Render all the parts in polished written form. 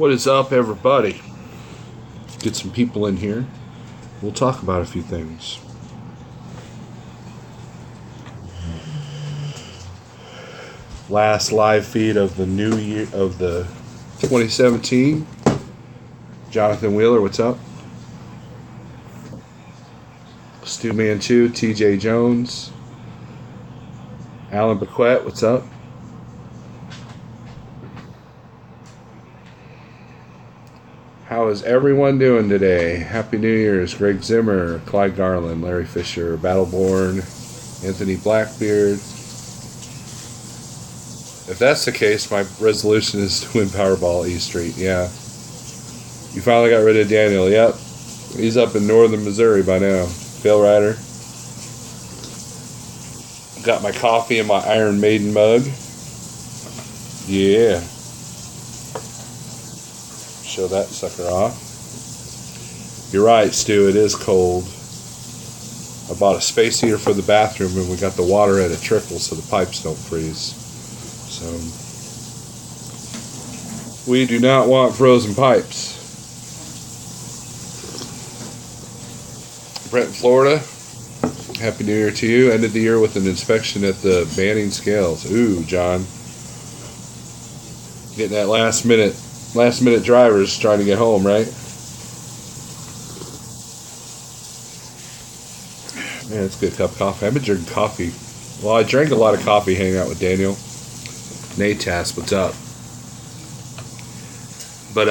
What is up, everybody? Get some people in here. We'll talk about a few things. Last live feed of the new year of the 2017. Jonathan Wheeler, what's up? Stu Manchu, TJ Jones. Alan Bequette, what's up? How is everyone doing today? Happy New Year's. Greg Zimmer, Clyde Garland, Larry Fisher, Battleborn, Anthony Blackbeard. If that's the case, my resolution is to win Powerball E Street. Yeah. You finally got rid of Daniel. Yep. He's up in northern Missouri by now. Phil Ryder. Got my coffee in my Iron Maiden mug. Yeah. Show that sucker off. You're right, Stu. It is cold. I bought a space heater for the bathroom, and we got the water at a trickle so the pipes don't freeze. So we do not want frozen pipes. Brent, Florida. Happy New Year to you. Ended the year with an inspection at the Banning Scales. Ooh, John. Getting that last minute drivers trying to get home, right? Man, it's a good cup of coffee. I've been drinking coffee. Well, I drank a lot of coffee hanging out with Daniel. Natas, what's up? But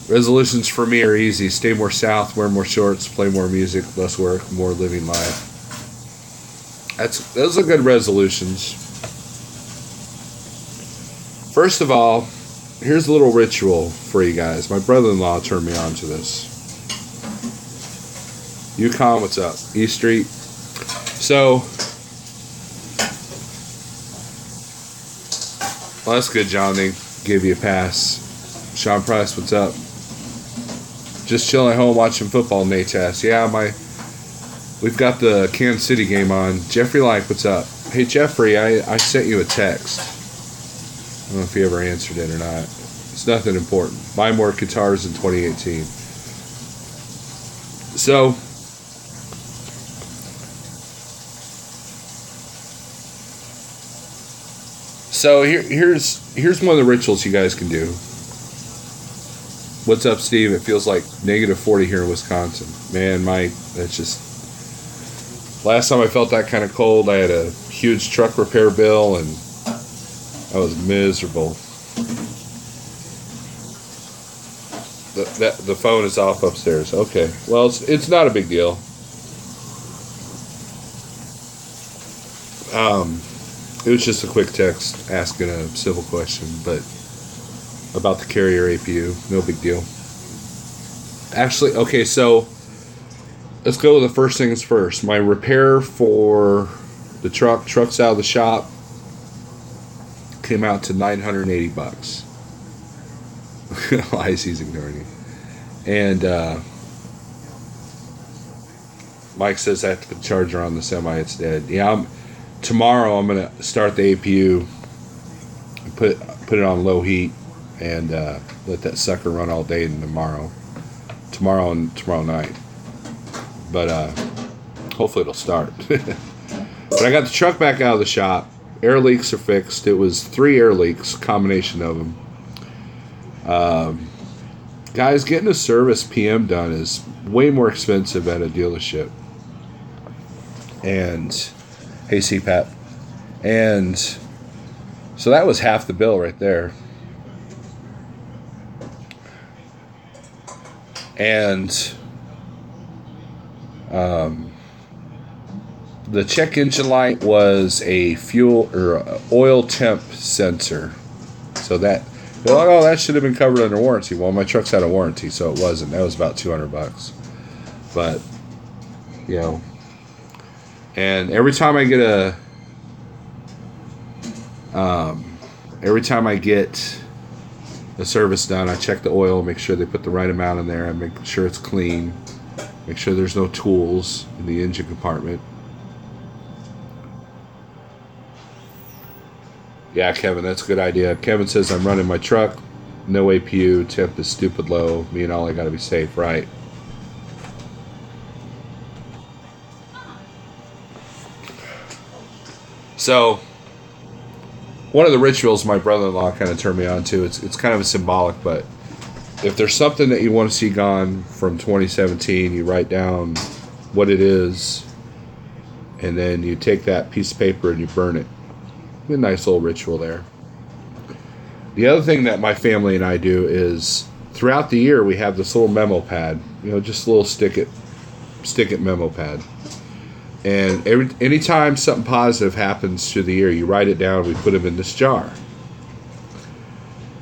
resolutions for me are easy. Stay more south, wear more shorts, play more music, less work, more living life. Those are good resolutions. First of all, here's a little ritual for you guys. My brother-in-law turned me on to this. Yukon, what's up? E Street. So, well, that's good, John. They gave you a pass. Sean Price, what's up? Just chilling at home watching football, Natas. Yeah, we've got the Kansas City game on. Jeffrey Like, what's up? Hey, Jeffrey, I sent you a text. I don't know if you ever answered it or not. It's nothing important. Buy more guitars in 2018. So here's one of the rituals you guys can do. What's up, Steve? It feels like negative 40 here in Wisconsin. Man, that's just... Last time I felt that kind of cold, I had a huge truck repair bill, and I was miserable. The phone is off upstairs. Okay. Well, it's not a big deal. It was just a quick text asking a civil question, but about the Carrier APU. No big deal. Actually, okay, so let's go with the first things first. My repair for the truck's out of the shop, came out to $980. He's ignoring you. And Mike says I have to put the charger on the semi. It's dead. Yeah, tomorrow I'm gonna start the APU, and put it on low heat, and let that sucker run all day and tomorrow night. But hopefully it'll start. But I got the truck back out of the shop. Air leaks are fixed. It was 3 air leaks, combination of them. Guys, getting a service PM done is way more expensive at a dealership. And, hey CPAP. And so that was half the bill right there. And the check engine light was a fuel or oil temp sensor. So that, they're like, oh, that should have been covered under warranty. Well, my truck's out of warranty, so it wasn't. That was about $200. But, you know, and every time I get the service done, I check the oil, make sure they put the right amount in there, I make sure it's clean, make sure there's no tools in the engine compartment. Yeah, Kevin, that's a good idea. Kevin says I'm running my truck no APU, temp is stupid low. Me and Ollie got to be safe, right? So, one of the rituals my brother-in-law kind of turned me on to, it's kind of a symbolic, but if there's something that you want to see gone from 2017, you write down what it is, and then you take that piece of paper and you burn it. A nice little ritual there. The other thing that my family and I do is throughout the year we have this little memo pad, just a little stick it memo pad. And anytime something positive happens through the year, you write it down, we put them in this jar.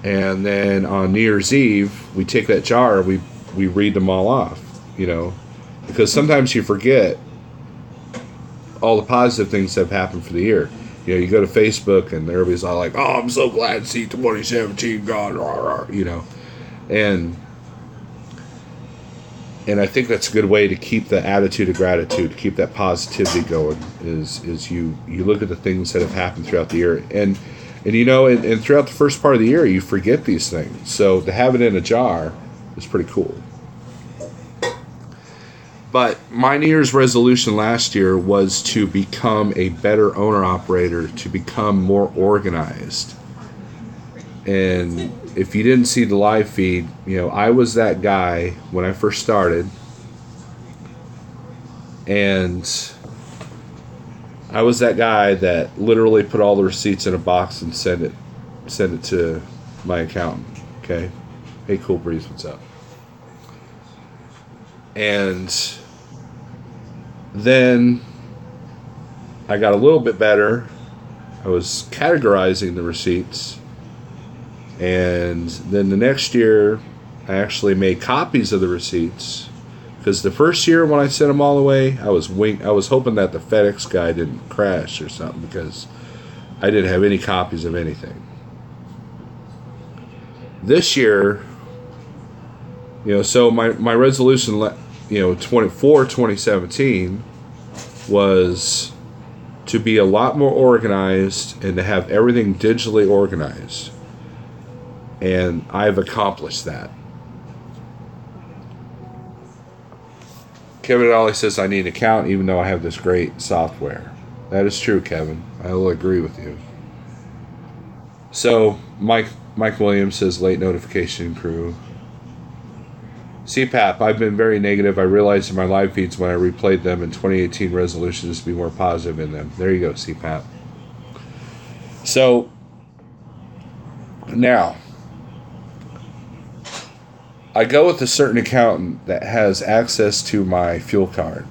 And then on New Year's Eve, we take that jar, we read them all off, because sometimes you forget all the positive things that have happened for the year. You go to Facebook and everybody's all like, "Oh, I'm so glad to see 2017 gone," And I think that's a good way to keep the attitude of gratitude, to keep that positivity going, is you look at the things that have happened throughout the year. And throughout the first part of the year, you forget these things. So to have it in a jar is pretty cool. But my New Year's resolution last year was to become a better owner-operator, to become more organized. And if you didn't see the live feed, I was that guy when I first started. And I was that guy that literally put all the receipts in a box and send it to my accountant. Okay? Hey, Cool Breeze, what's up? And then I got a little bit better. I was categorizing the receipts. And then the next year, I actually made copies of the receipts. Because the first year when I sent them all away, I was hoping that the FedEx guy didn't crash or something, because I didn't have any copies of anything. This year, so my resolution, for 2017 was to be a lot more organized and to have everything digitally organized. And I've accomplished that. Kevin Ollie says I need an account even though I have this great software. That is true, Kevin. I will agree with you. So Mike Williams says late notification crew. CPAP, I've been very negative. I realized in my live feeds when I replayed them in 2018 resolutions to be more positive in them. There you go, CPAP. So now I go with a certain accountant that has access to my fuel card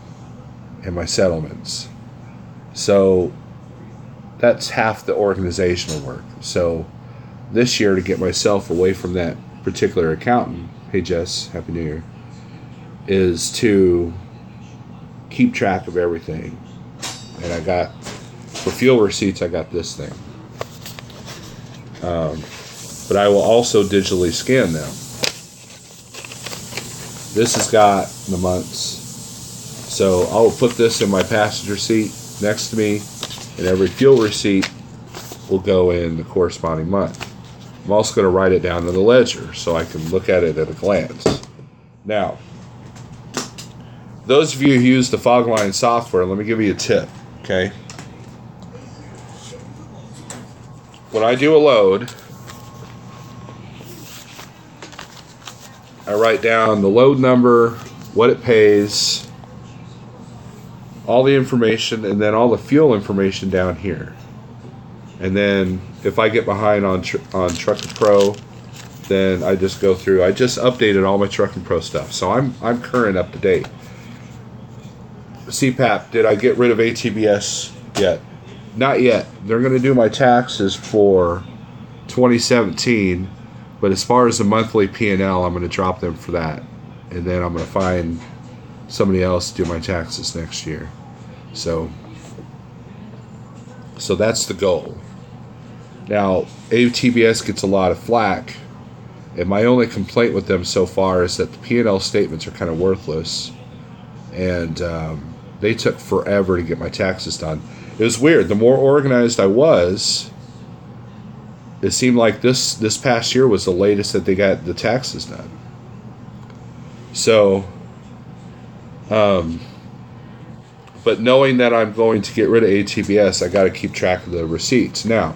and my settlements. So that's half the organizational work. So this year, to get myself away from that particular accountant, hey Jess, Happy New Year, is to keep track of everything. And I got, for fuel receipts, I got this thing. But I will also digitally scan them. This has got the months. So I will put this in my passenger seat next to me, and every fuel receipt will go in the corresponding month. I'm also going to write it down in the ledger so I can look at it at a glance. Now, those of you who use the Fogline software, let me give you a tip, okay? When I do a load, I write down the load number, what it pays, all the information, and then all the fuel information down here. And then if I get behind on Trucking Pro, then I just go through. I just updated all my Trucking Pro stuff, so I'm current, up to date. CPAP, did I get rid of ATBS yet? Not yet. They're going to do my taxes for 2017. But as far as the monthly P&L, I'm going to drop them for that. And then I'm going to find somebody else to do my taxes next year. So that's the goal. Now, ATBS gets a lot of flack. And my only complaint with them so far is that the P&L statements are kind of worthless. And they took forever to get my taxes done. It was weird. The more organized I was, it seemed like this past year was the latest that they got the taxes done. So, but knowing that I'm going to get rid of ATBS, I got to keep track of the receipts. Now,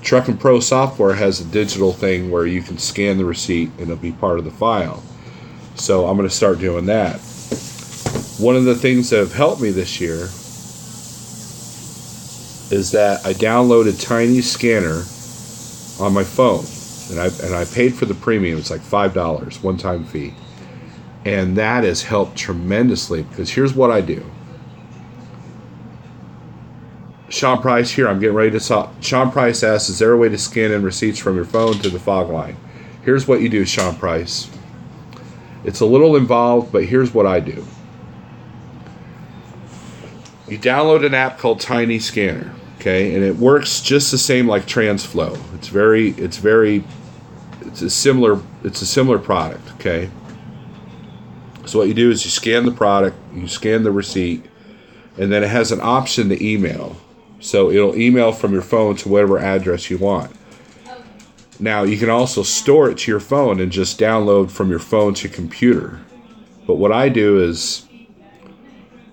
Truck and Pro software has a digital thing where you can scan the receipt and it'll be part of the file. So I'm going to start doing that. One of the things that have helped me this year is that I downloaded Tiny Scanner on my phone, and I paid for the premium. It's like $5 one-time fee, and that has helped tremendously because here's what I do. Sean Price here. I'm getting ready to talk. Sean Price asks, "Is there a way to scan in receipts from your phone to the fog line?" Here's what you do, Sean Price. It's a little involved, but here's what I do. You download an app called Tiny Scanner, okay, and it works just the same like TransFlow. It's a similar product, okay. So what you do is you scan the product, you scan the receipt, and then it has an option to email. So it'll email from your phone to whatever address you want. Now you can also store it to your phone and just download from your phone to computer. But what I do is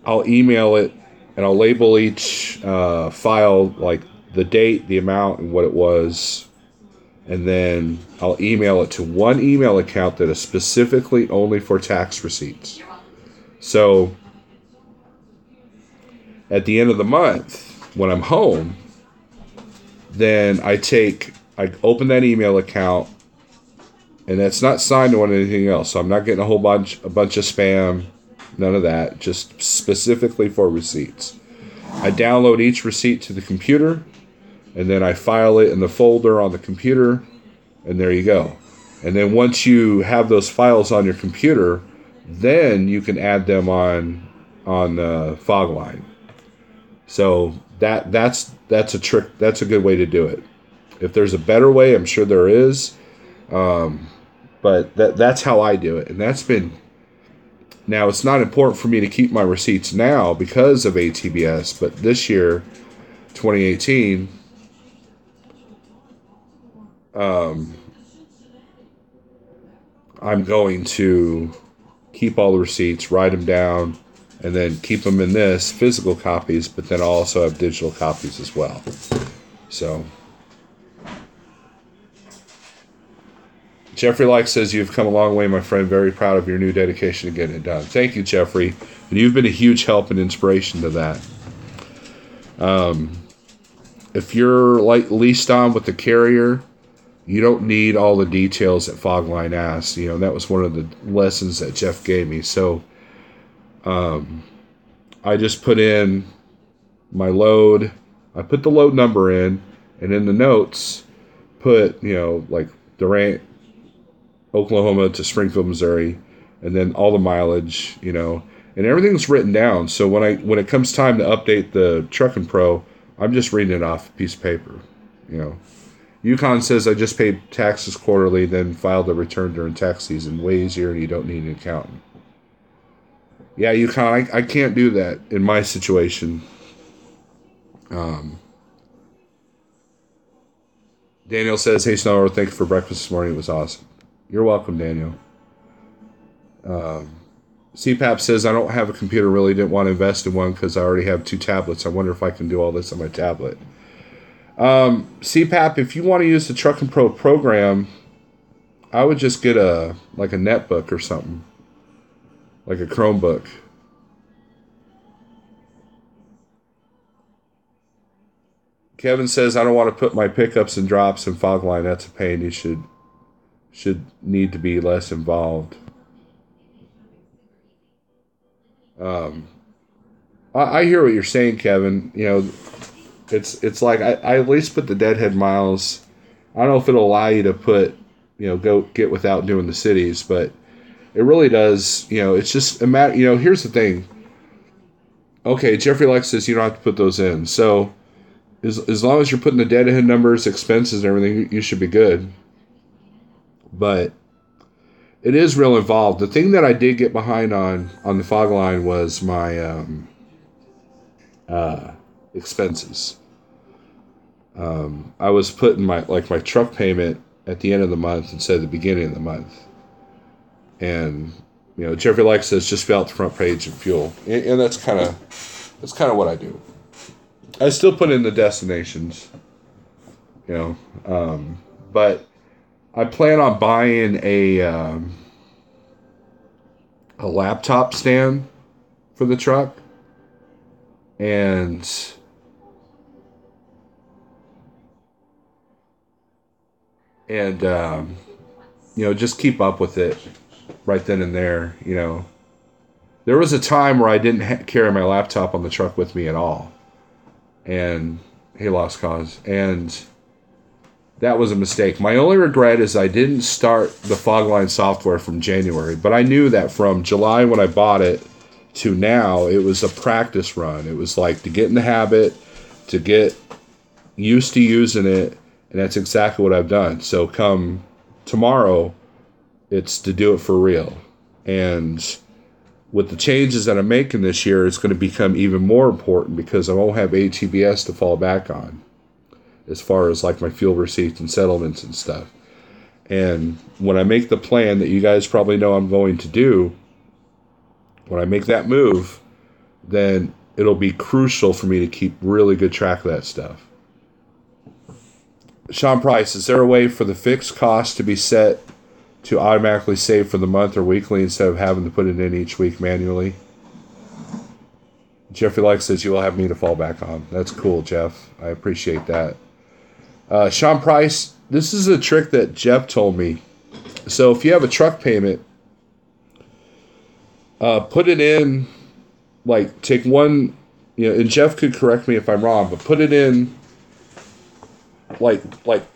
I'll email it, and I'll label each file like the date, the amount, and what it was. And then I'll email it to one email account that is specifically only for tax receipts. So at the end of the month, when I'm home, then I open that email account, and that's not signed on anything else. So I'm not getting a bunch of spam. None of that, just specifically for receipts. I download each receipt to the computer, and then I file it in the folder on the computer, and there you go. And then once you have those files on your computer, then you can add them on Fogline. So that's a trick. That's a good way to do it. If there's a better way, I'm sure there is. But that's how I do it, and that's been. Now, it's not important for me to keep my receipts now because of ATBS, but this year, 2018, I'm going to keep all the receipts, write them down, and then keep them in this physical copies, but then I'll also have digital copies as well. So, Jeffrey Like says, "You've come a long way, my friend. Very proud of your new dedication to getting it done." Thank you, Jeffrey. And you've been a huge help and inspiration to that. If you're like leased on with the carrier, you don't need all the details that Fogline asks. You know, that was one of the lessons that Jeff gave me. So I just put in my load. I put the load number in, and in the notes, put, like Durant, Oklahoma to Springfield, Missouri, and then all the mileage, and everything's written down. So when it comes time to update the Truck and Pro, I'm just reading it off a piece of paper, Yukon says, "I just paid taxes quarterly, then filed a return during tax season. Way easier, and you don't need an accountant." Yeah, Yukon, I can't do that in my situation. Daniel says, "Hey, Snow, thank you for breakfast this morning. It was awesome." You're welcome, Daniel. CPAP says, "I don't have a computer, really didn't want to invest in one because I already have 2 tablets. I wonder if I can do all this on my tablet." CPAP, if you want to use the Truck and Pro program, I would just get a netbook or something, like a Chromebook. Kevin says, "I don't want to put my pickups and drops in Fogline. That's a pain. You should need to be less involved." I hear what you're saying, Kevin. It's like I at least put the deadhead miles. I don't know if it'll allow you to put, go get without doing the cities, but it really does. It's just a matter. Here's the thing. Okay, Jeffrey Lex says you don't have to put those in. So as long as you're putting the deadhead numbers, expenses, and everything, you should be good. But it is real involved. The thing that I did get behind on the Fogline was my expenses. I was putting my truck payment at the end of the month instead of the beginning of the month. And Jeffrey Like says just fill out the front page and fuel, and that's kind of what I do. I still put in the destinations, but I plan on buying a laptop stand for the truck, and just keep up with it right then and there. There was a time where I didn't carry my laptop on the truck with me at all, and hey, Lost Cause, and that was a mistake. My only regret is I didn't start the Fogline software from January, but I knew that from July when I bought it to now, it was a practice run. It was like to get in the habit, to get used to using it, and that's exactly what I've done. So come tomorrow, it's to do it for real. And with the changes that I'm making this year, it's going to become even more important because I won't have ATBS to fall back on as far as like my fuel receipts and settlements and stuff. And when I make the plan that you guys probably know I'm going to do, when I make that move, then it'll be crucial for me to keep really good track of that stuff. Sean Price, is there a way for the fixed cost to be set to automatically save for the month or weekly instead of having to put it in each week manually? Jeffrey Like says you will have me to fall back on. That's cool, Jeff. I appreciate that. Sean Price, this is a trick that Jeff told me. So if you have a truck payment, put it in, like take one, and Jeff could correct me if I'm wrong, but put it in, like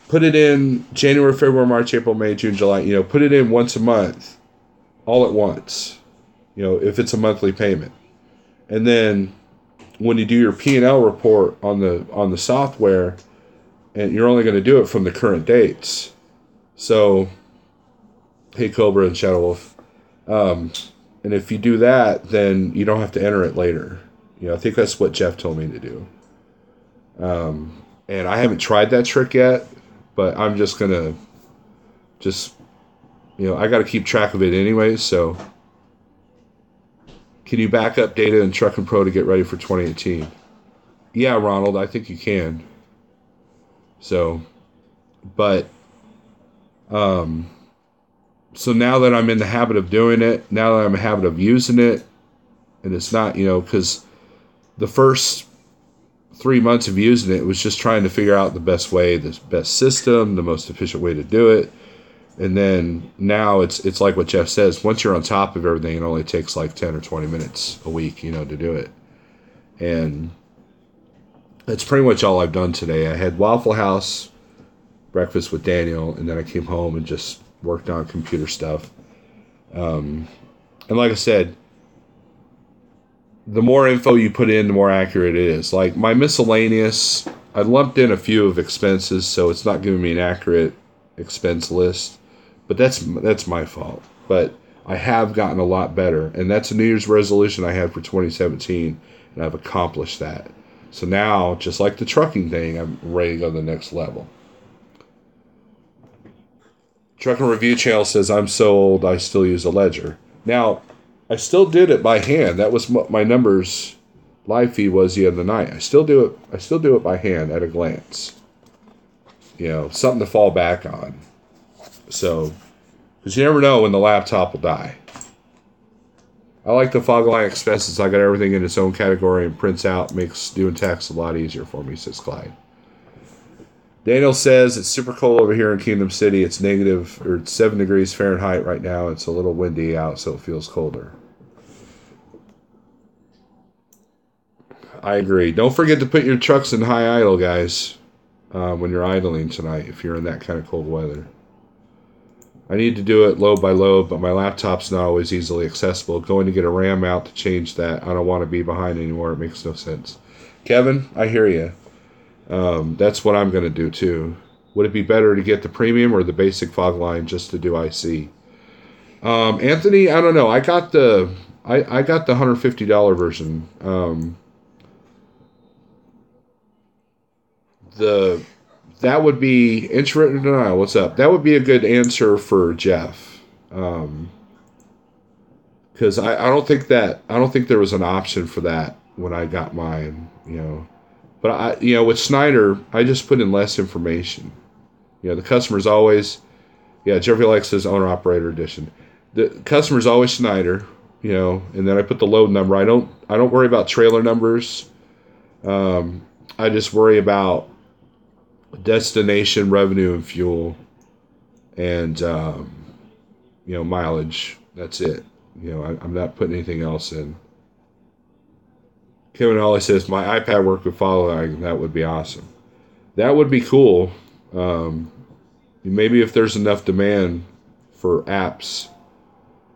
put it in January, February, March, April, May, June, July, put it in once a month, all at once, if it's a monthly payment. And then when you do your P&L report on the software, and you're only going to do it from the current dates. So, hey Cobra and Shadow Wolf. And if you do that, then you don't have to enter it later. I think that's what Jeff told me to do. And I haven't tried that trick yet, but I'm just going to I got to keep track of it anyways. So, can you back up data in Truckin' Pro to get ready for 2018? Yeah, Ronald, I think you can. So, but, so now that I'm in the habit of doing it, now that I'm in the habit of using it, and it's not, because the first 3 months of using it was just trying to figure out the best way, the best system, the most efficient way to do it. And then now it's like what Jeff says, once you're on top of everything, it only takes like 10 or 20 minutes a week, to do it. And that's pretty much all I've done today. I had Waffle House breakfast with Daniel, and then I came home and just worked on computer stuff. And like I said, the more info you put in, the more accurate it is. Like my miscellaneous, I lumped in a few of expenses, so it's not giving me an accurate expense list. But that's my fault. But I have gotten a lot better, and that's a New Year's resolution I had for 2017, and I've accomplished that. So now, just like the trucking thing, I'm ready to go to the next level. Trucking Review Channel says, I'm so old I still use a ledger. Now, I still did it by hand. That was what my numbers live feed was the other night. I still do it by hand at a glance. Something to fall back on. So, because you never know when the laptop will die. I like the Fogline expenses. I got everything in its own category and prints out. Makes doing tax a lot easier for me, says Clyde. Daniel says it's super cold over here in Kingdom City. It's it's 7 degrees Fahrenheit right now. It's a little windy out, so it feels colder. I agree. Don't forget to put your trucks in high idle, guys, when you're idling tonight, if you're in that kind of cold weather. I need to do it load by load, but my laptop's not always easily accessible. Going to get a RAM out to change that. I don't want to be behind anymore. It makes no sense. Kevin, I hear you. That's what I'm going to do too. Would it be better to get the premium or the basic Fogline just to do IC? Anthony, I don't know. I got the $150 version. the that would be introvert denial. What's up? That would be a good answer for Jeff. Because I don't think there was an option for that when I got mine, But with Snyder, I just put in less information. The customer's always, Jeffrey likes his owner operator edition. The customer's always Snyder, and then I put the load number. I don't worry about trailer numbers. I just worry about destination, revenue, and fuel, and mileage. That's it. I'm not putting anything else in. Kevin Ollie says my iPad work with following. That would be awesome. That would be cool. Maybe if there's enough demand for apps,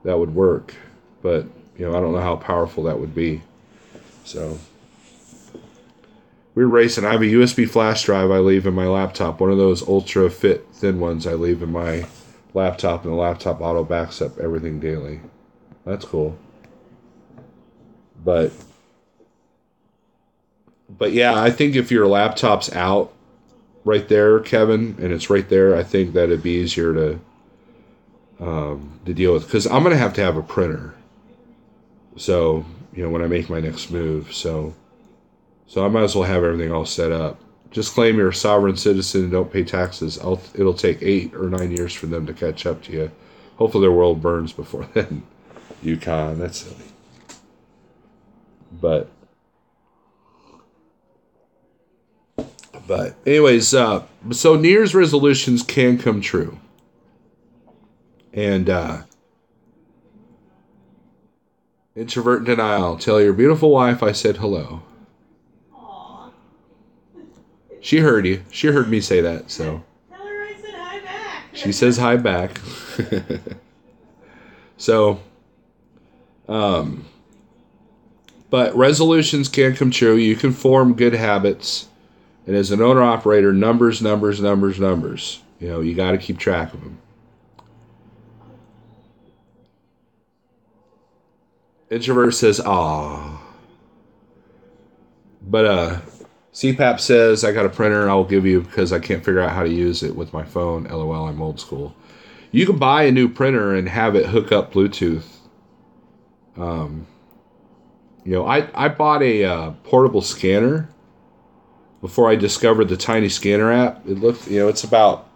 that would work. But I don't know how powerful that would be. So we're racing. I have a USB flash drive I leave in my laptop. One of those ultra fit thin ones I leave in my laptop, and the laptop auto backs up everything daily. That's cool. But yeah, I think if your laptop's out right there, Kevin, and it's right there, I think that it'd be easier to deal with, because I'm going to have a printer. So, when I make my next move. So I might as well have everything all set up. Just claim you're a sovereign citizen and don't pay taxes. It'll take 8 or 9 years for them to catch up to you. Hopefully their world burns before then. UConn, that's silly. But anyways, so New Year's resolutions can come true. And introvert denial. Tell your beautiful wife I said hello. Aww. She heard you. She heard me say that, so. Tell her I said hi back. She says hi back. So, but resolutions can come true. You can form good habits. And as an owner-operator, numbers. You got to keep track of them. Introvert says, "Aw." But CPAP says, "I got a printer I'll give you because I can't figure out how to use it with my phone. LOL, I'm old school." You can buy a new printer and have it hook up Bluetooth. I bought a portable scanner before I discovered the Tiny Scanner app. It looked, it's about,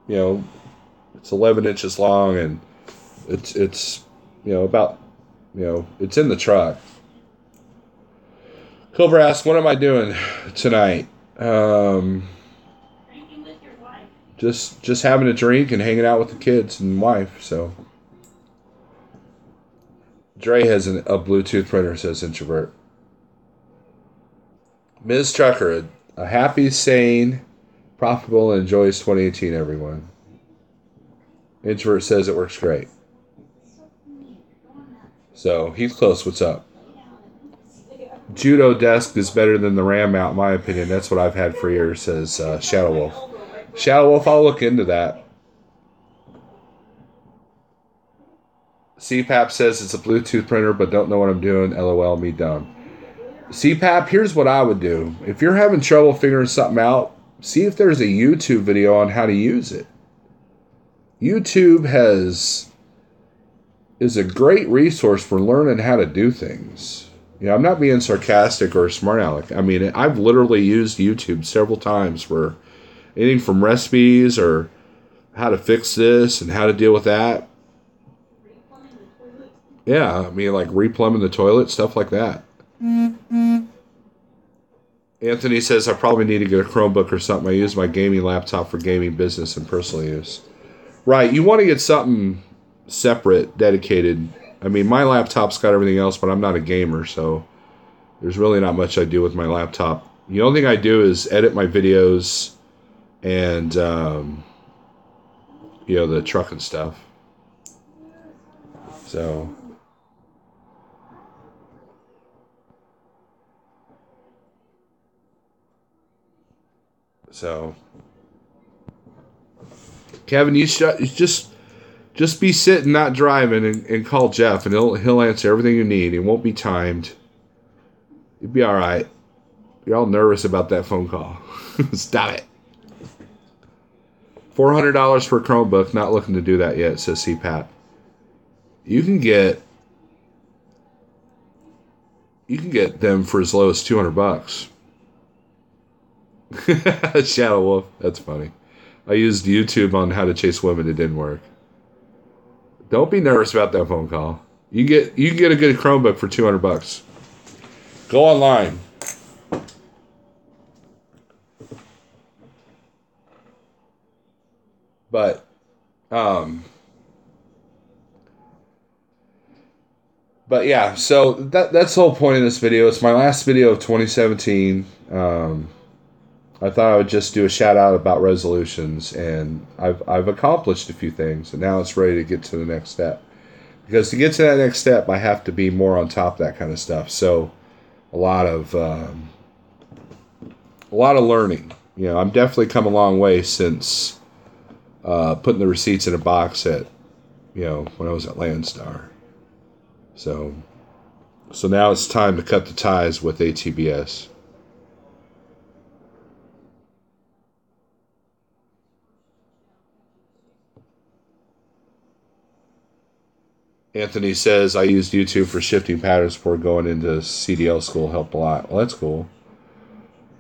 it's 11 inches long, and it's about, it's in the truck. Cobra asks, what am I doing tonight? Drinking with your wife. Just having a drink and hanging out with the kids and wife, so. Dre has a Bluetooth printer, says introvert. Ms. Trucker, a happy, sane, profitable, and joyous 2018, everyone. Introvert says it works great. So, Heath Close, what's up? Judo desk is better than the RAM mount, in my opinion. That's what I've had for years, says Shadow Wolf. Shadow Wolf, I'll look into that. CPAP says it's a Bluetooth printer, but don't know what I'm doing. LOL, me dumb. CPAP, here's what I would do. If you're having trouble figuring something out, see if there's a YouTube video on how to use it. YouTube is a great resource for learning how to do things. I'm not being sarcastic or smart aleck. I mean, I've literally used YouTube several times for anything from recipes or how to fix this and how to deal with that. Yeah, I mean, like replumbing the toilet, stuff like that. Mm-hmm. Anthony says I probably need to get a Chromebook or something. I use my gaming laptop for gaming business and personal use. Right, you want to get something separate, dedicated. I mean, my laptop's got everything else, but I'm not a gamer, so there's really not much I do with my laptop. The only thing I do is edit my videos and, the truck and stuff. So, Kevin, you just be sitting, not driving, and call Jeff, and he'll answer everything you need. It won't be timed. You'll be all right. You're all nervous about that phone call. Stop it. $400 for a Chromebook. Not looking to do that yet, says CPAP. You can get them for as low as $200. Shadow Wolf. That's funny. I used YouTube on how to chase women. It didn't work. Don't be nervous about that phone call. You can get a good Chromebook for $200. Go online. But yeah, so that's the whole point of this video. It's my last video of 2017. I thought I would just do a shout out about resolutions, and I've accomplished a few things, and now it's ready to get to the next step. Because to get to that next step, I have to be more on top of that kind of stuff. So a lot of learning. You know, I'm definitely come a long way since putting the receipts in a box at, when I was at Landstar. So now it's time to cut the ties with ATBS. Anthony says, I used YouTube for shifting patterns before going into CDL school. Helped a lot. Well, that's cool.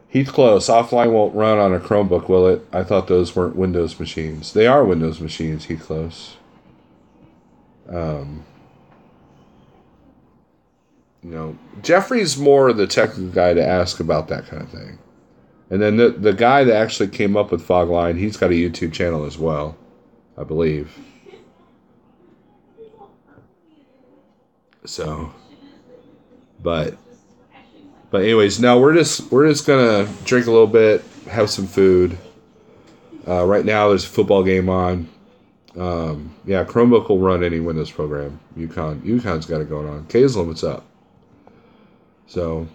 Heath Close, offline won't run on a Chromebook, will it? I thought those weren't Windows machines. They are Windows machines, Heath Close. Jeffrey's more the technical guy to ask about that kind of thing. And then the guy that actually came up with Fogline, he's got a YouTube channel as well, I believe. So, but anyways, no, we're just gonna drink a little bit, have some food. Right now, there's a football game on. Chromebook will run any Windows program. UConn's got it going on. Kaislin, what's up? So,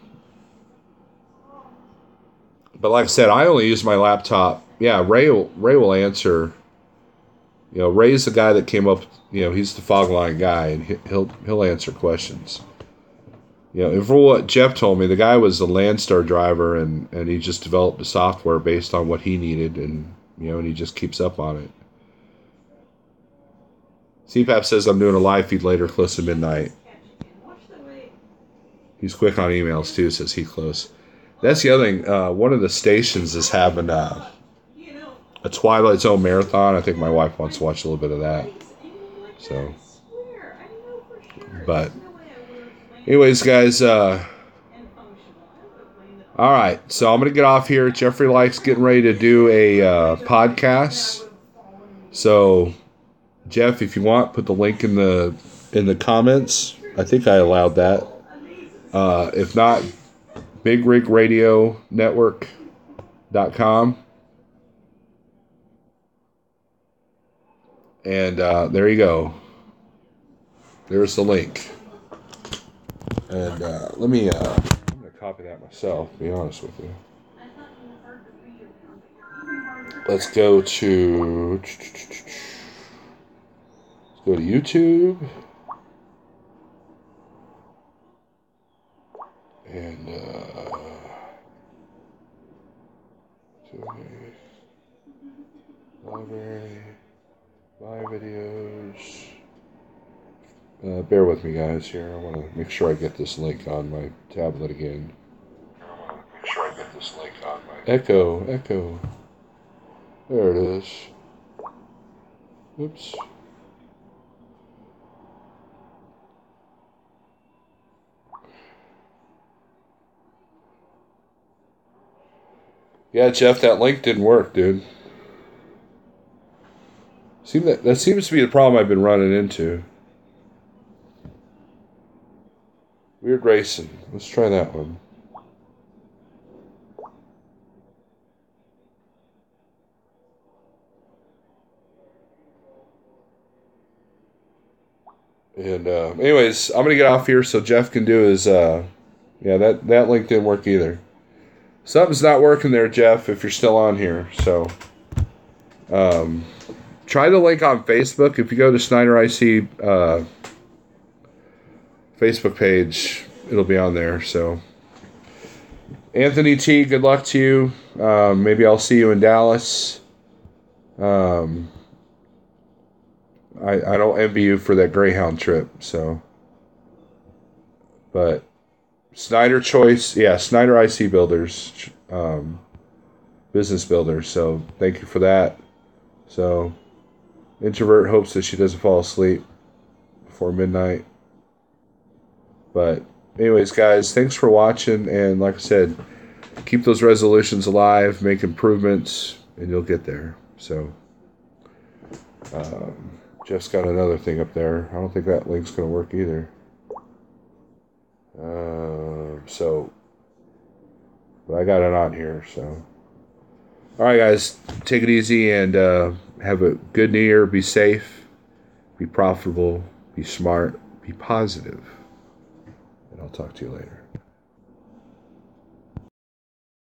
but like I said, I only use my laptop. Yeah, Ray will answer. Ray's the guy that came up. He's the Fogline guy, and he'll answer questions. And for what Jeff told me, the guy was a Landstar driver, and he just developed the software based on what he needed, and he just keeps up on it. CPAP says I'm doing a live feed later, close to midnight. He's quick on emails too, says he close. That's the other thing. One of the stations is having a Twilight Zone marathon. I think my wife wants to watch a little bit of that. So, but anyways, guys, all right, so I'm going to get off here. Jeffrey likes getting ready to do a podcast. So, Jeff, if you want, put the link in the comments. I think I allowed that. If not, BigRigRadioNetwork.com. And there you go. There's the link. And let me, I'm going to copy that myself, to be honest with you. Let's go to YouTube. And library, my videos. Bear with me, guys. Here, I want to make sure I get this link on my tablet again. Echo. There it is. Oops. Yeah, Jeff, that link didn't work, dude. That seems to be the problem I've been running into. Weird Racing. Let's try that one. And anyways, I'm going to get off here so Jeff can do his... that link didn't work either. Something's not working there, Jeff, if you're still on here. So, try the link on Facebook. If you go to Snyder IC Facebook page, it'll be on there. So, Anthony T, good luck to you. Maybe I'll see you in Dallas. I don't envy you for that Greyhound trip, so. But Snyder Choice, yeah, Snyder IC Builders, business builders. So thank you for that. So introvert hopes that she doesn't fall asleep before midnight. But anyways, guys, thanks for watching. And like I said, keep those resolutions alive, make improvements, and you'll get there. So Jeff's got another thing up there. I don't think that link's going to work either. But I got it on here, so. All right, guys, take it easy and have a good New Year. Be safe, be profitable, be smart, be positive, and I'll talk to you later.